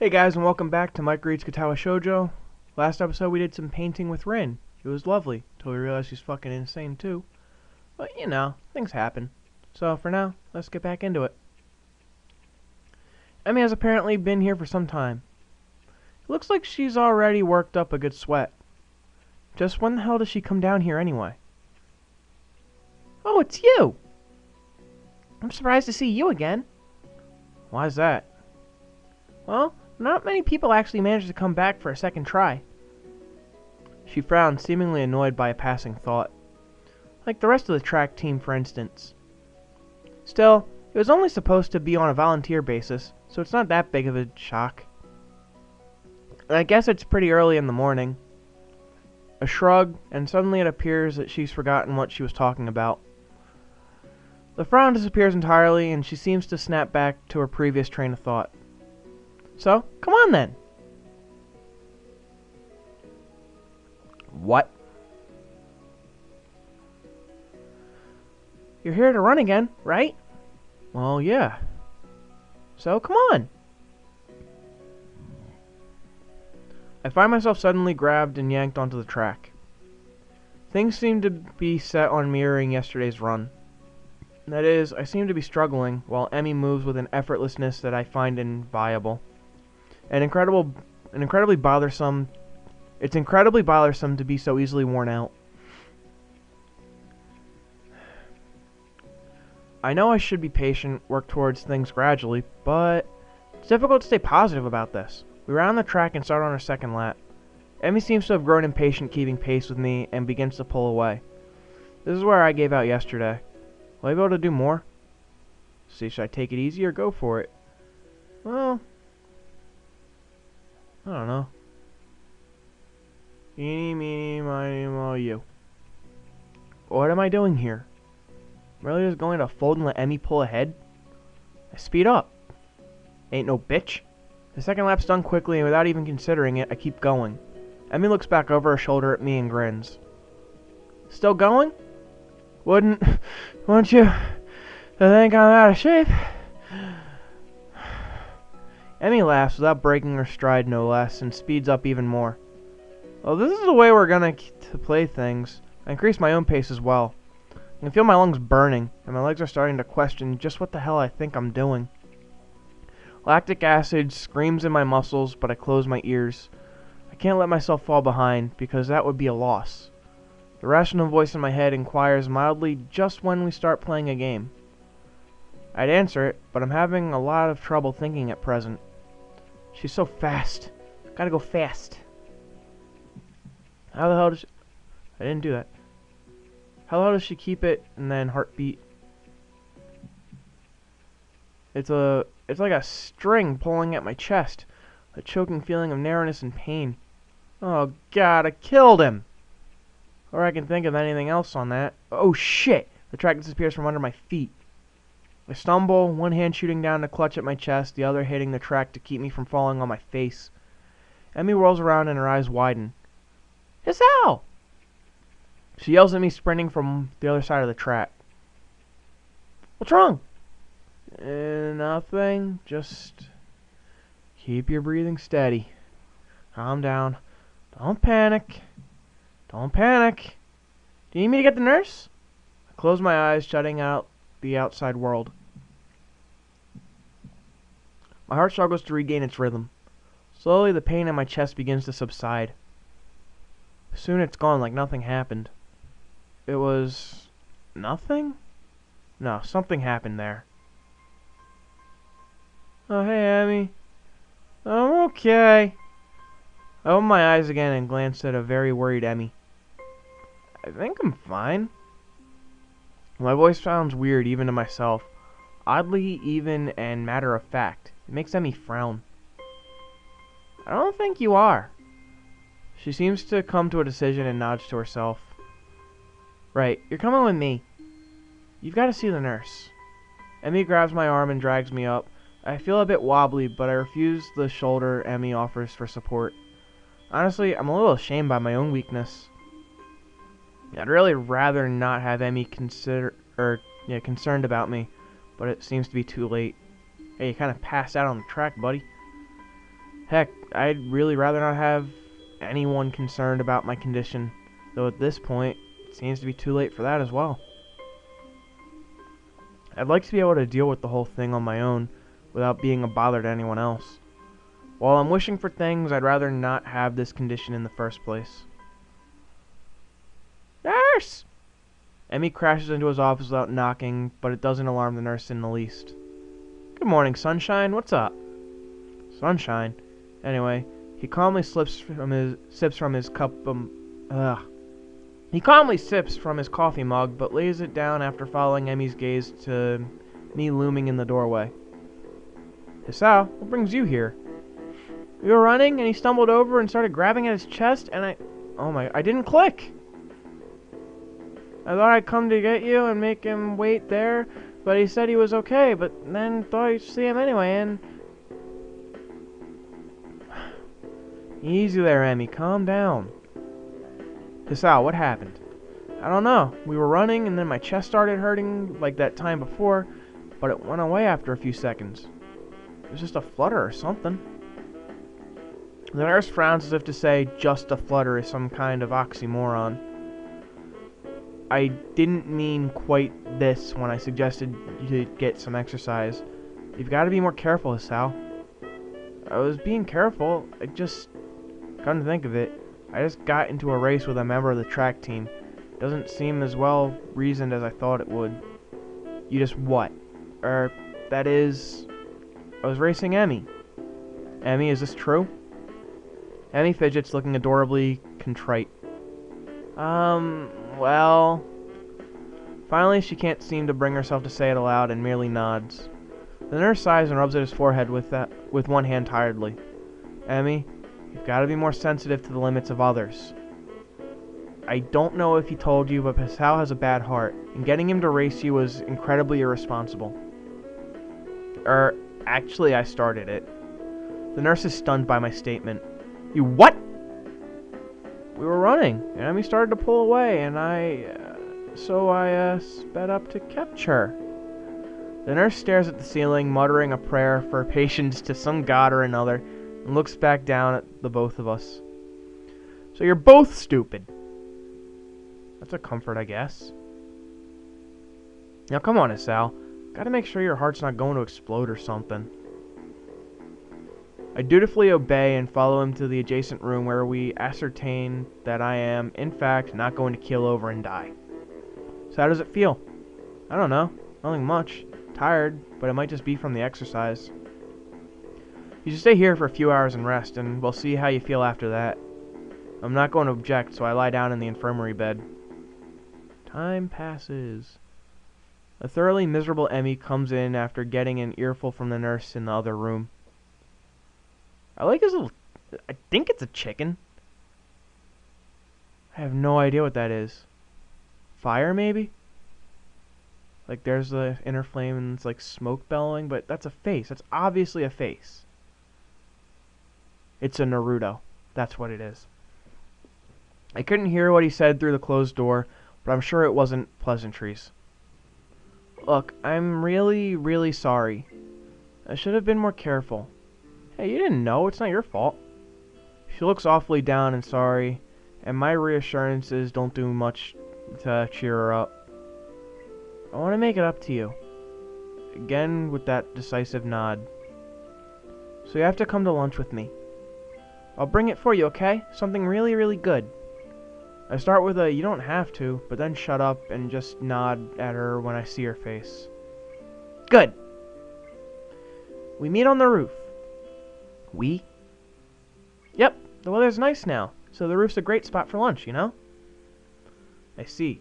Hey guys, and welcome back to Mike Reed's Katawa Shoujo. Last episode we did some painting with Rin. It was lovely, till we realized she's fucking insane too. But you know, things happen. So for now, let's get back into it. Emmy has apparently been here for some time. It looks like she's already worked up a good sweat. Just when the hell does she come down here anyway? Oh, it's you! I'm surprised to see you again. Why's that? Well, not many people actually manage to come back for a second try. She frowned, seemingly annoyed by a passing thought. Like the rest of the track team, for instance. Still, it was only supposed to be on a volunteer basis, so it's not that big of a shock. I guess it's pretty early in the morning. A shrug, and suddenly it appears that she's forgotten what she was talking about. The frown disappears entirely, and she seems to snap back to her previous train of thought. So, come on then. What? You're here to run again, right? Well, yeah. So, come on. I find myself suddenly grabbed and yanked onto the track. Things seem to be set on mirroring yesterday's run. That is, I seem to be struggling, while Emmy moves with an effortlessness that I find inviolable. It's incredibly bothersome to be so easily worn out. I know I should be patient, work towards things gradually, but it's difficult to stay positive about this. We round the track and start on our second lap. Emmy seems to have grown impatient keeping pace with me and begins to pull away. This is where I gave out yesterday. Will I be able to do more? See, should I take it easy or go for it? Well, I don't know. Eeny, meeny, miny, moe, you. What am I doing here? I'm really just going to fold and let Emmy pull ahead? I speed up. Ain't no bitch. The second lap's done quickly, and without even considering it, I keep going. Emmy looks back over her shoulder at me and grins. Still going? Wouldn't you think I'm out of shape? Emmy laughs without breaking her stride, no less, and speeds up even more. Well, this is the way we're gonna play things. I increase my own pace as well. I can feel my lungs burning, and my legs are starting to question just what the hell I think I'm doing. Lactic acid screams in my muscles, but I close my ears. I can't let myself fall behind, because that would be a loss. The rational voice in my head inquires mildly just when we start playing a game. I'd answer it, but I'm having a lot of trouble thinking at present. She's so fast. Gotta go fast. How the hell does she... I didn't do that. How the hell does she keep it and then heartbeat? It's like a string pulling at my chest. A choking feeling of narrowness and pain. Oh god, I killed him! Or I can think of anything else on that. Oh shit! The track disappears from under my feet. I stumble, one hand shooting down to clutch at my chest, the other hitting the track to keep me from falling on my face. Emmy whirls around and her eyes widen. Hisao! She yells at me, sprinting from the other side of the track. What's wrong? Nothing. Just keep your breathing steady. Calm down. Don't panic. Don't panic. Do you need me to get the nurse? I close my eyes, shutting out the outside world. My heart struggles to regain its rhythm. Slowly, the pain in my chest begins to subside. Soon it's gone like nothing happened. It was... nothing? No, something happened there. Oh, hey, Emmy. I'm okay. I opened my eyes again and glanced at a very worried Emmy. I think I'm fine. My voice sounds weird even to myself. Oddly even and matter-of-fact. It makes Emmy frown. I don't think you are. She seems to come to a decision and nods to herself. Right, you're coming with me. You've got to see the nurse. Emmy grabs my arm and drags me up. I feel a bit wobbly, but I refuse the shoulder Emmy offers for support. Honestly, I'm a little ashamed by my own weakness. I'd really rather not have Emmy concerned about me, but it seems to be too late. Hey, you kind of passed out on the track, buddy. Heck, I'd really rather not have anyone concerned about my condition, though at this point, it seems to be too late for that as well. I'd like to be able to deal with the whole thing on my own, without being a bother to anyone else. While I'm wishing for things, I'd rather not have this condition in the first place. Nurse! Emmy crashes into his office without knocking, but it doesn't alarm the nurse in the least. Good morning, Sunshine. What's up? Sunshine? Anyway, he calmly sips from his coffee mug, but lays it down after following Emmy's gaze to me looming in the doorway. Hisao, what brings you here? We were running, and he stumbled over and started grabbing at his chest, and I didn't click! I thought I'd come to get you and make him wait there, but he said he was okay, but then thought I'd see him anyway, and... Easy there, Emmy. Calm down. Hisao, what happened? I don't know. We were running, and then my chest started hurting like that time before, but it went away after a few seconds. It was just a flutter or something. The nurse frowns as if to say just a flutter is some kind of oxymoron. I didn't mean quite this when I suggested you get some exercise. You've got to be more careful, Hisao. I was being careful. Come to think of it, I just got into a race with a member of the track team. Doesn't seem as well reasoned as I thought it would. You just what? That is... I was racing Emmy. Emmy, is this true? Emmy fidgets, looking adorably contrite. Well... Finally, she can't seem to bring herself to say it aloud and merely nods. The nurse sighs and rubs at his forehead with one hand tiredly. Emmy, you've got to be more sensitive to the limits of others. I don't know if he told you, but Hisao has a bad heart, and getting him to race you was incredibly irresponsible. Actually, I started it. The nurse is stunned by my statement. You what? We were running, and Emmy started to pull away, and so I sped up to catch her. The nurse stares at the ceiling, muttering a prayer for patience to some god or another, and looks back down at the both of us. So you're both stupid. That's a comfort, I guess. Now come on, Hisao. Gotta make sure your heart's not going to explode or something. I dutifully obey and follow him to the adjacent room where we ascertain that I am, in fact, not going to keel over and die. So how does it feel? I don't know. Nothing much. Tired, but it might just be from the exercise. You should stay here for a few hours and rest, and we'll see how you feel after that. I'm not going to object, so I lie down in the infirmary bed. Time passes. A thoroughly miserable Emmy comes in after getting an earful from the nurse in the other room. I like his little... I think it's a chicken. I have no idea what that is. Fire, maybe? Like, there's the inner flame and it's like smoke bellowing, but that's a face. That's obviously a face. It's a Naruto. That's what it is. I couldn't hear what he said through the closed door, but I'm sure it wasn't pleasantries. Look, I'm really, really sorry. I should have been more careful. Hey, you didn't know. It's not your fault. She looks awfully down and sorry, and my reassurances don't do much to cheer her up. I want to make it up to you. Again with that decisive nod. So you have to come to lunch with me. I'll bring it for you, okay? Something really, really good. I start with a, you don't have to, but then shut up and just nod at her when I see her face. Good! We meet on the roof. We? Yep, the weather's nice now, so the roof's a great spot for lunch, you know? I see.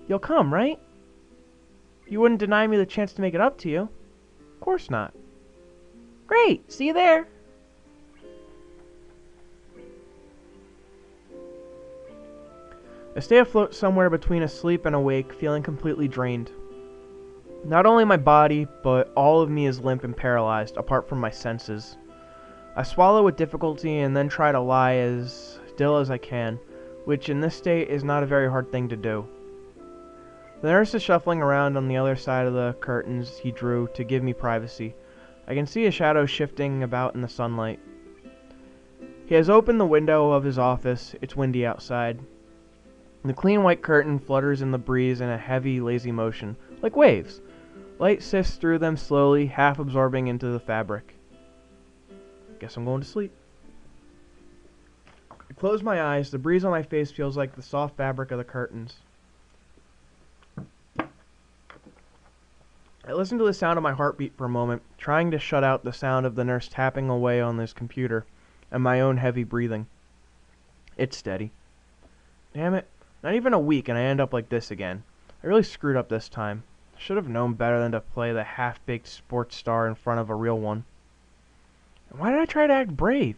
You'll come, right? You wouldn't deny me the chance to make it up to you. Of course not. Great, see you there. I stay afloat somewhere between asleep and awake, feeling completely drained. Not only my body, but all of me is limp and paralyzed, apart from my senses. I swallow with difficulty and then try to lie as still as I can, which in this state is not a very hard thing to do. The nurse is shuffling around on the other side of the curtains he drew to give me privacy. I can see a shadow shifting about in the sunlight. He has opened the window of his office. It's windy outside. The clean white curtain flutters in the breeze in a heavy, lazy motion, like waves. Light sifts through them slowly, half absorbing into the fabric. Guess I'm going to sleep. I close my eyes. The breeze on my face feels like the soft fabric of the curtains. I listen to the sound of my heartbeat for a moment, trying to shut out the sound of the nurse tapping away on his computer and my own heavy breathing. It's steady. Damn it. Not even a week and I end up like this again. I really screwed up this time. I should have known better than to play the half-baked sports star in front of a real one. And why did I try to act brave?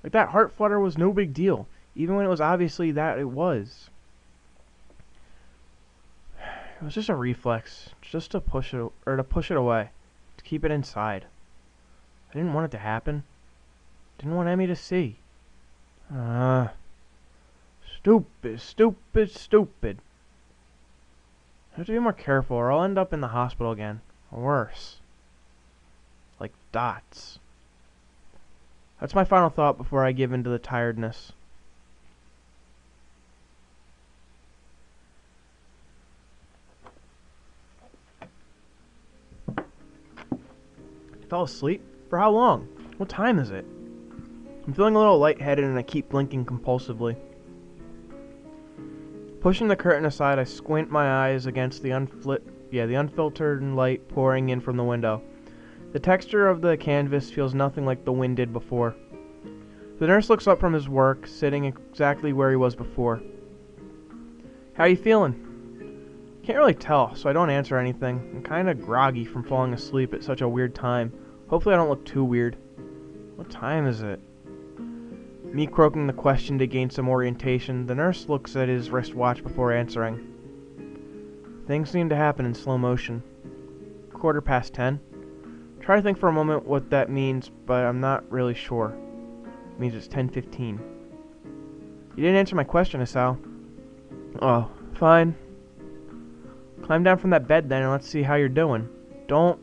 Like that heart flutter was no big deal, even when it was obviously that it was. It was just a reflex, just to push it away, to keep it inside. I didn't want it to happen. Didn't want Emmy to see. Stupid. I have to be more careful or I'll end up in the hospital again. Or worse. Like dots. That's my final thought before I give in to the tiredness. I fell asleep? For how long? What time is it? I'm feeling a little lightheaded and I keep blinking compulsively. Pushing the curtain aside, I squint my eyes against the unfiltered light pouring in from the window. The texture of the canvas feels nothing like the wind did before. The nurse looks up from his work, sitting exactly where he was before. How you feeling? Can't really tell, so I don't answer anything. I'm kinda groggy from falling asleep at such a weird time. Hopefully I don't look too weird. What time is it? Me croaking the question to gain some orientation, the nurse looks at his wristwatch before answering. Things seem to happen in slow motion. 10:15. Try to think for a moment what that means, but I'm not really sure. It means it's 10:15. You didn't answer my question, Hisao. Oh, fine. Climb down from that bed then and let's see how you're doing. Don't...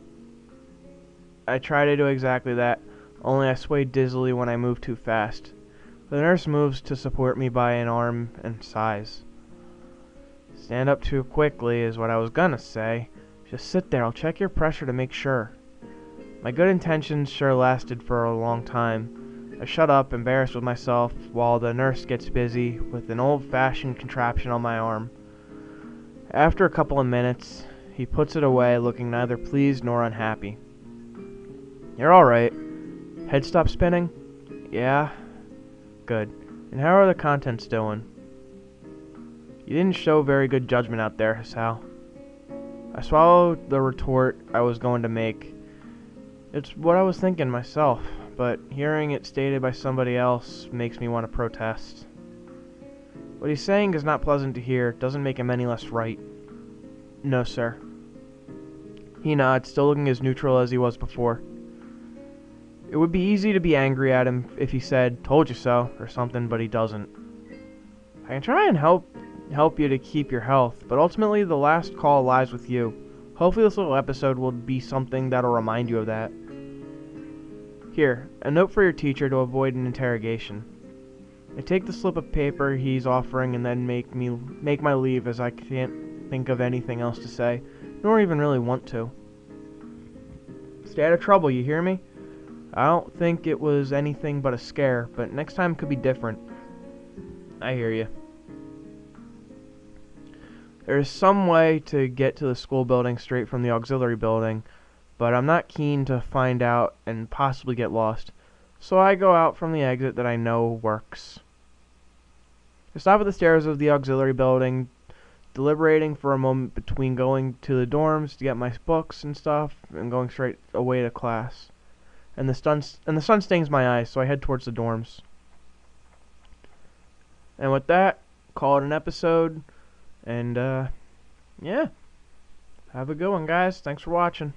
I try to do exactly that, only I sway dizzily when I move too fast. The nurse moves to support me by an arm and sighs. Stand up too quickly is what I was gonna say. Just sit there, I'll check your pressure to make sure. My good intentions sure lasted for a long time. I shut up, embarrassed with myself, while the nurse gets busy with an old-fashioned contraption on my arm. After a couple of minutes, he puts it away, looking neither pleased nor unhappy. You're alright. Head stop spinning? Yeah? Good. And how are the contents doing? You didn't show very good judgment out there, Hisao. I swallowed the retort I was going to make. It's what I was thinking myself, but hearing it stated by somebody else makes me want to protest. What he's saying is not pleasant to hear, doesn't make him any less right. No, sir. He nods, still looking as neutral as he was before. It would be easy to be angry at him if he said, "Told you so," or something, but he doesn't. I can try and help you to keep your health, but ultimately the last call lies with you. Hopefully this little episode will be something that'll remind you of that. Here, a note for your teacher to avoid an interrogation. I take the slip of paper he's offering and then make my leave as I can't think of anything else to say, nor even really want to. Stay out of trouble, you hear me? I don't think it was anything but a scare, but next time could be different. I hear you. There's some way to get to the school building straight from the auxiliary building, but I'm not keen to find out and possibly get lost, so I go out from the exit that I know works. I stop at the stairs of the auxiliary building, deliberating for a moment between going to the dorms to get my books and stuff and going straight away to class. And the sun stings my eyes, so I head towards the dorms. And with that, call it an episode. And, yeah. Have a good one, guys. Thanks for watching.